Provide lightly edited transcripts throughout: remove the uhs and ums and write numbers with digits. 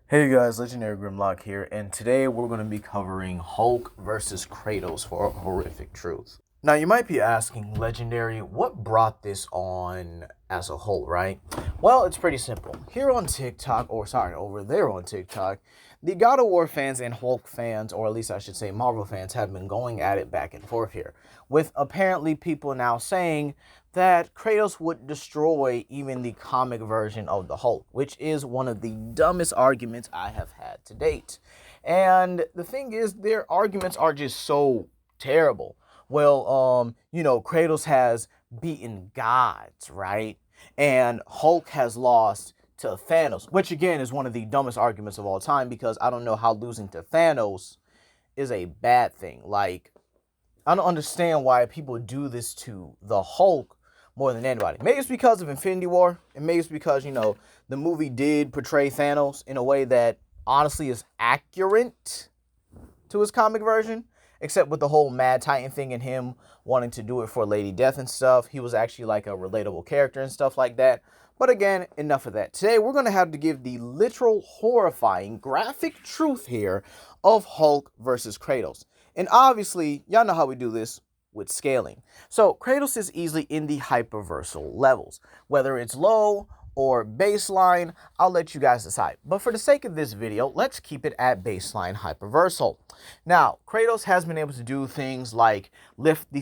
Hey guys, Legendary Grimlock here, and today we're going to be covering Hulk versus Kratos for Horrific Truth. Now, you might be asking, Legendary, what brought this on as a whole, right? Well, it's pretty simple. Here on TikTok, over there on TikTok, the God of War fans and Hulk fans, or at least I should say Marvel fans, have been going at it back and forth here, with apparently people now saying that Kratos would destroy even the comic version of the Hulk, which is one of the dumbest arguments I have had to date. And the thing is, their arguments are just so terrible. Well, Kratos has beaten gods, right? And Hulk has lost to Thanos, which again is one of the dumbest arguments of all time because I don't know how losing to Thanos is a bad thing. Like, I don't understand why people do this to the Hulk more than anybody. Maybe it's because of Infinity War, and maybe it's because, the movie did portray Thanos in a way that honestly is accurate to his comic version, except with the whole Mad Titan thing and him wanting to do it for Lady Death and stuff. He was actually like a relatable character and stuff like that. But again, enough of that. Today, we're going to have to give the literal, horrifying, graphic truth here of Hulk versus Kratos. And obviously, y'all know how we do this with scaling. So Kratos is easily in the hyperversal levels. Whether it's low or baseline, I'll let you guys decide. But for the sake of this video, let's keep it at baseline hyperversal. Now, Kratos has been able to do things like lift the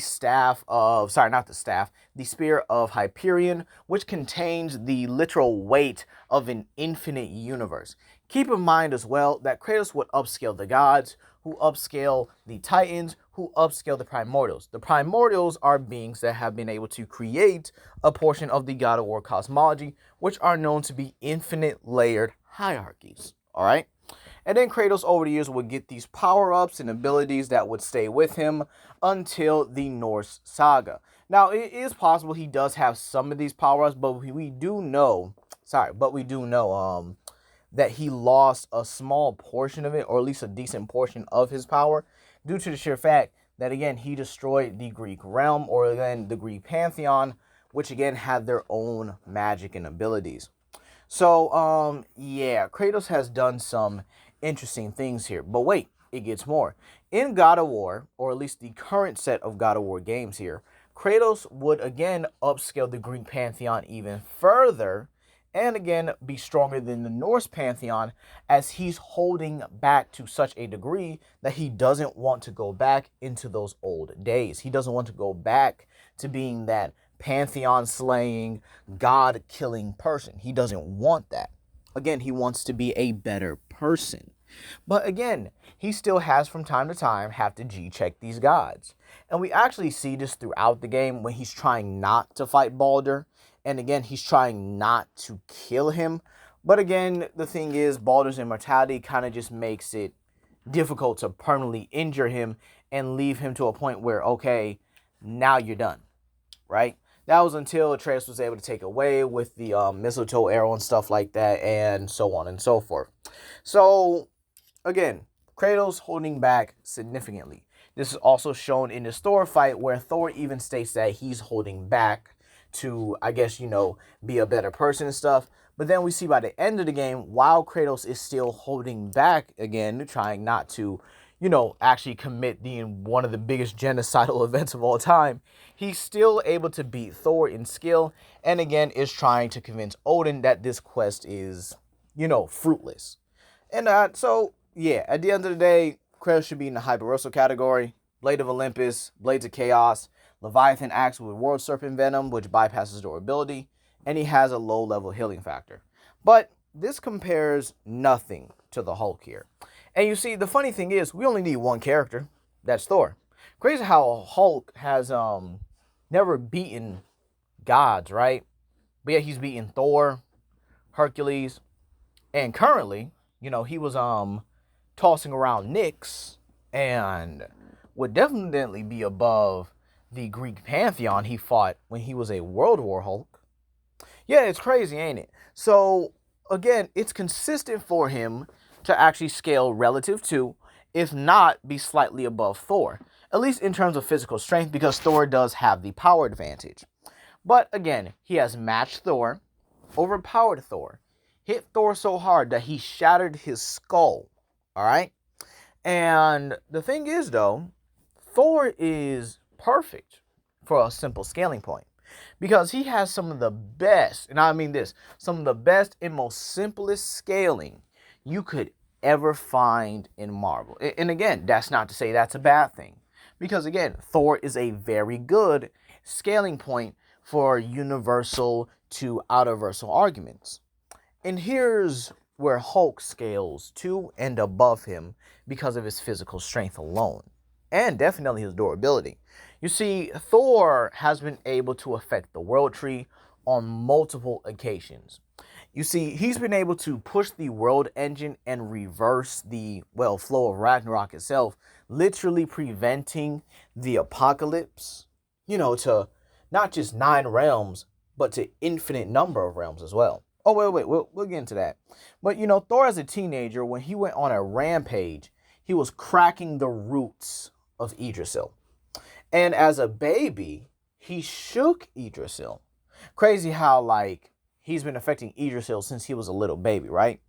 the spear of Hyperion, which contains the literal weight of an infinite universe. Keep in mind as well that Kratos would upscale the gods, who upscale the Titans, who upscale the Primordials. The Primordials are beings that have been able to create a portion of the God of War cosmology, which are known to be infinite layered hierarchies. All right? And then Kratos over the years would get these power-ups and abilities that would stay with him until the Norse saga. Now, it is possible he does have some of these power-ups, but we do know that he lost a small portion of it, or at least a decent portion of his power, due to the sheer fact that, again, he destroyed the Greek realm, or again, the Greek pantheon, which again had their own magic and abilities. So, yeah, Kratos has done some interesting things here. But wait, it gets more. In God of War, or at least the current set of God of War games here, Kratos would again upscale the Greek pantheon even further, and again be stronger than the Norse pantheon, as he's holding back to such a degree that he doesn't want to go back into those old days. He doesn't want to go back to being that pantheon slaying, god killing person. He doesn't want that. Again, he wants to be a better person. But again, he still has from time to time have to G-check these gods. And we actually see this throughout the game when he's trying not to fight Baldur. And again, he's trying not to kill him. But again, the thing is, Baldur's immortality kind of just makes it difficult to permanently injure him and leave him to a point where, okay, now you're done, right? That was until Atreus was able to take away with the mistletoe arrow and stuff like that, and so on and so forth. So, again, Kratos holding back significantly. This is also shown in the Thor fight, where Thor even states that he's holding back to, I guess, be a better person and stuff. But then we see by the end of the game, while Kratos is still holding back again, trying not to, actually commit one of the biggest genocidal events of all time, he's still able to beat Thor in skill, and again is trying to convince Odin that this quest is, fruitless. And so, yeah, at the end of the day, Kratos should be in the Hyperversal category. Blade of Olympus, Blades of Chaos, Leviathan acts with World Serpent Venom, which bypasses durability, and he has a low-level healing factor. But this compares nothing to the Hulk here. And you see, the funny thing is, we only need one character. That's Thor. Crazy how Hulk has never beaten gods, right? But yet he's beaten Thor, Hercules, and currently, he was tossing around Nyx and would definitely be above the Greek pantheon he fought when he was a World War Hulk. Yeah, it's crazy, ain't it? So, again, it's consistent for him to actually scale relative to, if not be slightly above Thor, at least in terms of physical strength, because Thor does have the power advantage. But again, he has matched Thor, overpowered Thor. hit Thor so hard that he shattered his skull. All right. And the thing is, though, Thor is perfect for a simple scaling point because he has some of the best, and I mean this, some of the best and most simplest scaling you could ever find in Marvel. And again, that's not to say that's a bad thing, because again, Thor is a very good scaling point for universal to outerversal arguments. And here's where Hulk scales to and above him because of his physical strength alone, and definitely his durability. You see, Thor has been able to affect the World Tree on multiple occasions. You see, he's been able to push the world engine and reverse the, well, flow of Ragnarok itself, literally preventing the apocalypse, to not just 9 realms, but to infinite number of realms as well. Oh, wait, we'll get into that. But, Thor as a teenager, when he went on a rampage, he was cracking the roots of Yggdrasil. And as a baby, he shook Yggdrasil. Crazy how, he's been affecting Yggdrasil since he was a little baby, right?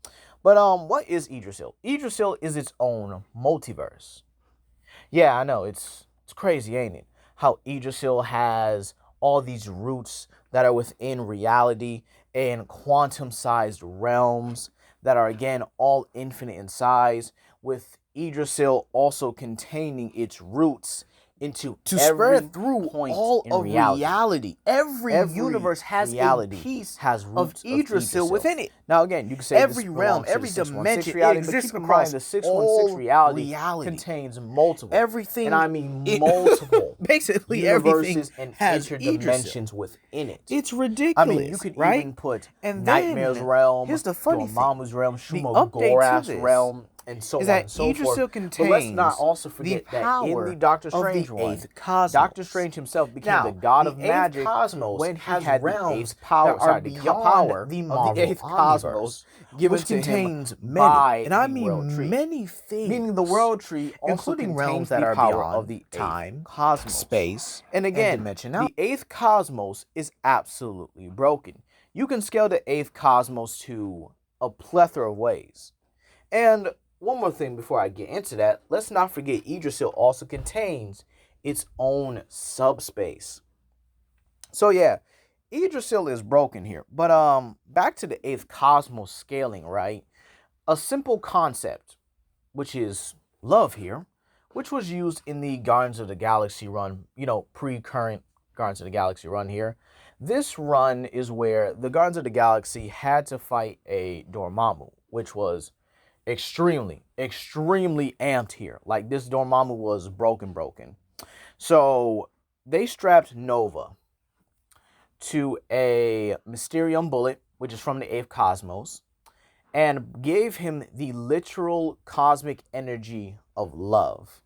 But what is Yggdrasil? Yggdrasil is its own multiverse. Yeah, I know, it's crazy, ain't it? How Yggdrasil has all these roots that are within reality and quantum-sized realms that are, again, all infinite in size, with Yggdrasil also containing its roots into to spread through all of reality. Every universe has a piece has roots of Yggdrasil within it. Now, again, you can say every realm, every dimension reality, exists across the 616 reality contains multiple. Everything, and I mean multiple, basically universes and interdimensions within it. It's ridiculous. I mean, you could even put Nightmare's realm, here's the funny Dormammu's realm, Shumagorath's realm, and so on and so forth. But let's not also forget that in the Doctor Strange one, Doctor Strange himself became the god of magic cosmos when he had the eighth power, the Marvel eighth cosmos, given to him by and I mean many things, meaning the World Tree, including realms that are beyond of the time, cosmos, space, and again, the eighth cosmos is absolutely broken. You can scale the eighth cosmos to a plethora of ways, and one more thing before I get into that, let's not forget Yggdrasil also contains its own subspace. So yeah, Yggdrasil is broken here. But back to the 8th cosmos scaling, right? A simple concept, which is love here, which was used in the Guardians of the Galaxy run, pre-current Guardians of the Galaxy run here. This run is where the Guardians of the Galaxy had to fight a Dormammu, which was extremely amped here. Like, this Dormammu was broken. So they strapped Nova to a Mysterium bullet, which is from the 8th cosmos, and gave him the literal cosmic energy of love.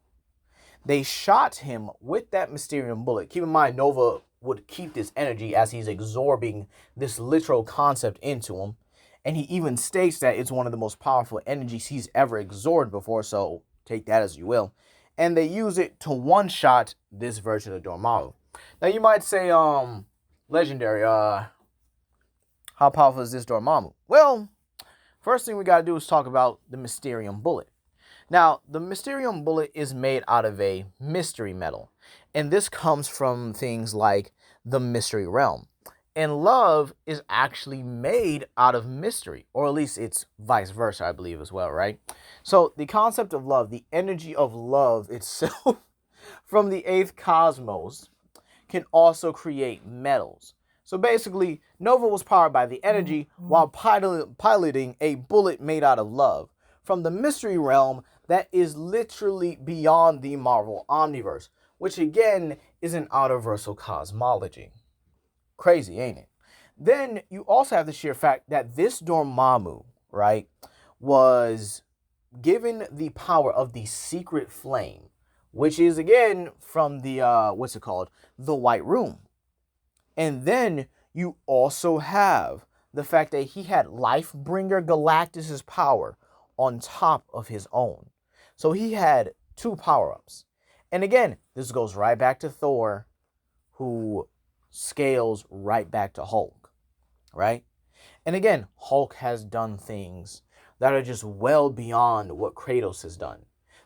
They shot him with that Mysterium bullet. Keep in mind, Nova would keep this energy as he's absorbing this literal concept into him. And he even states that it's one of the most powerful energies he's ever absorbed before, so take that as you will. And they use it to one-shot this version of Dormammu. Now, you might say, Legendary, how powerful is this Dormammu? Well, first thing we gotta do is talk about the Mysterium bullet. Now, the Mysterium bullet is made out of a mystery metal, and this comes from things like the Mystery Realm. And love is actually made out of mystery, or at least it's vice versa, I believe, as well, right? So the concept of love, the energy of love itself from the 8th cosmos can also create metals. So basically, Nova was powered by the energy while piloting a bullet made out of love from the mystery realm that is literally beyond the Marvel Omniverse, which again is an outerversal cosmology. Crazy, ain't it? Then you also have the sheer fact that this Dormammu, right, was given the power of the secret flame, which is again from the the White Room. And then you also have the fact that he had Lifebringer Galactus's power on top of his own. So he had 2 power-ups. And again, this goes right back to Thor, who scales right back to Hulk, right? And again, Hulk has done things that are just well beyond what Kratos has done.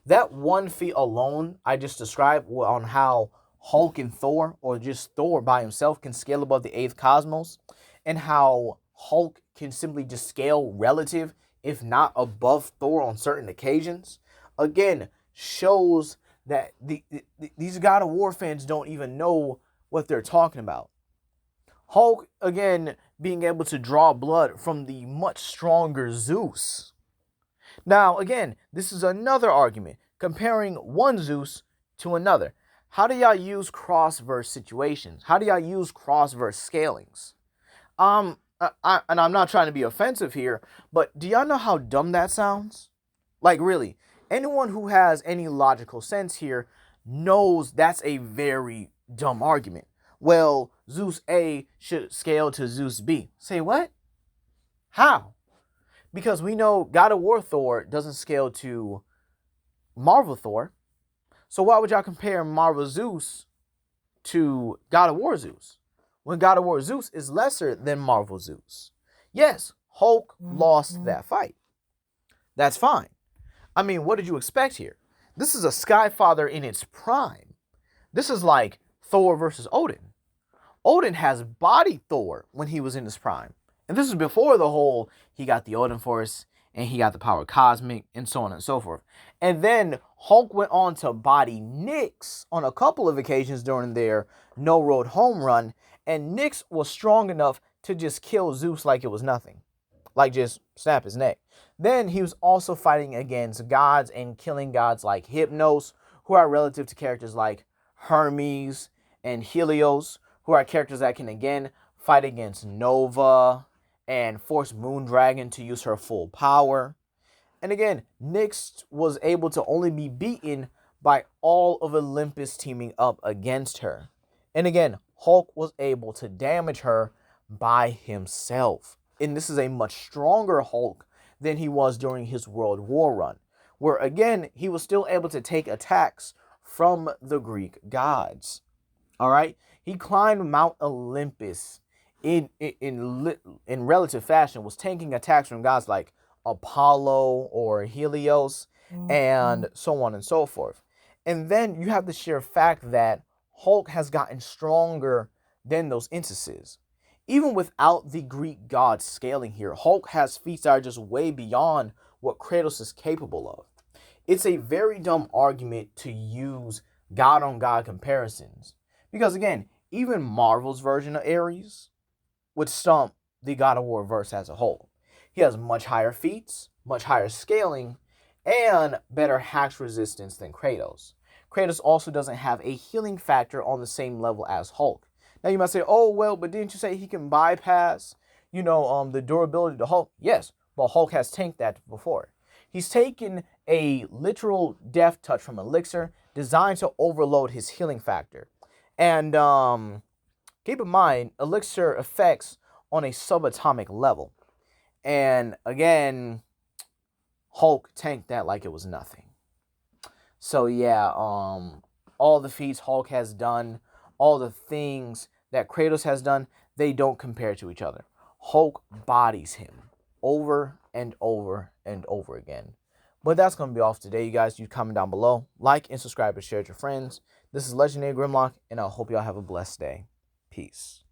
That one feat alone I just described on how Hulk and Thor, or just Thor by himself, can scale above the eighth cosmos, and how Hulk can simply just scale relative, if not above Thor on certain occasions, again, shows that these God of War fans don't even know what they're talking about. Hulk, again, being able to draw blood from the much stronger Zeus. Now, again, this is another argument comparing one Zeus to another. How do y'all use cross-verse situations? How do y'all use cross-verse scalings? And I'm not trying to be offensive here, but do y'all know how dumb that sounds? Like, really, anyone who has any logical sense here knows that's a very dumb argument. Well, Zeus A should scale to Zeus B. Say what? How? Because we know God of War Thor doesn't scale to Marvel Thor. So why would y'all compare Marvel Zeus to God of War Zeus when God of War Zeus is lesser than Marvel Zeus? Yes, Hulk lost that fight. That's fine. I mean, what did you expect here? This is a Skyfather in its prime. This is like Thor versus Odin. Odin has bodied Thor when he was in his prime. And this is before the whole, he got the Odin Force, and he got the power cosmic, and so on and so forth. And then Hulk went on to body Nyx on a couple of occasions during their No Road Home run, and Nyx was strong enough to just kill Zeus like it was nothing. Like just snap his neck. Then he was also fighting against gods and killing gods like Hypnos, who are relative to characters like Hermes and Helios, who are characters that can again fight against Nova and force Moondragon to use her full power. And again, Nyx was able to only be beaten by all of Olympus teaming up against her. And again, Hulk was able to damage her by himself. And this is a much stronger Hulk than he was during his World War run, where again, he was still able to take attacks from the Greek gods. All right? He climbed Mount Olympus in relative fashion, was taking attacks from gods like Apollo or Helios, and so on and so forth. And then you have the sheer fact that Hulk has gotten stronger than those instances. Even without the Greek gods scaling here, Hulk has feats that are just way beyond what Kratos is capable of. It's a very dumb argument to use God-on-God comparisons. Because again, even Marvel's version of Ares would stump the God of War verse as a whole. He has much higher feats, much higher scaling, and better hacks resistance than Kratos. Kratos also doesn't have a healing factor on the same level as Hulk. Now you might say, oh, well, but didn't you say he can bypass, the durability to Hulk? Yes, but Hulk has tanked that before. He's taken a literal death touch from Elixir designed to overload his healing factor. And keep in mind, Elixir effects on a subatomic level. And again, Hulk tanked that like it was nothing. So yeah, all the feats Hulk has done, all the things that Kratos has done, they don't compare to each other. Hulk bodies him over and over and over again. But that's going to be all for today, you guys. You comment down below, like and subscribe and share with your friends. This is Legendary Grimlock, and I hope y'all have a blessed day. Peace.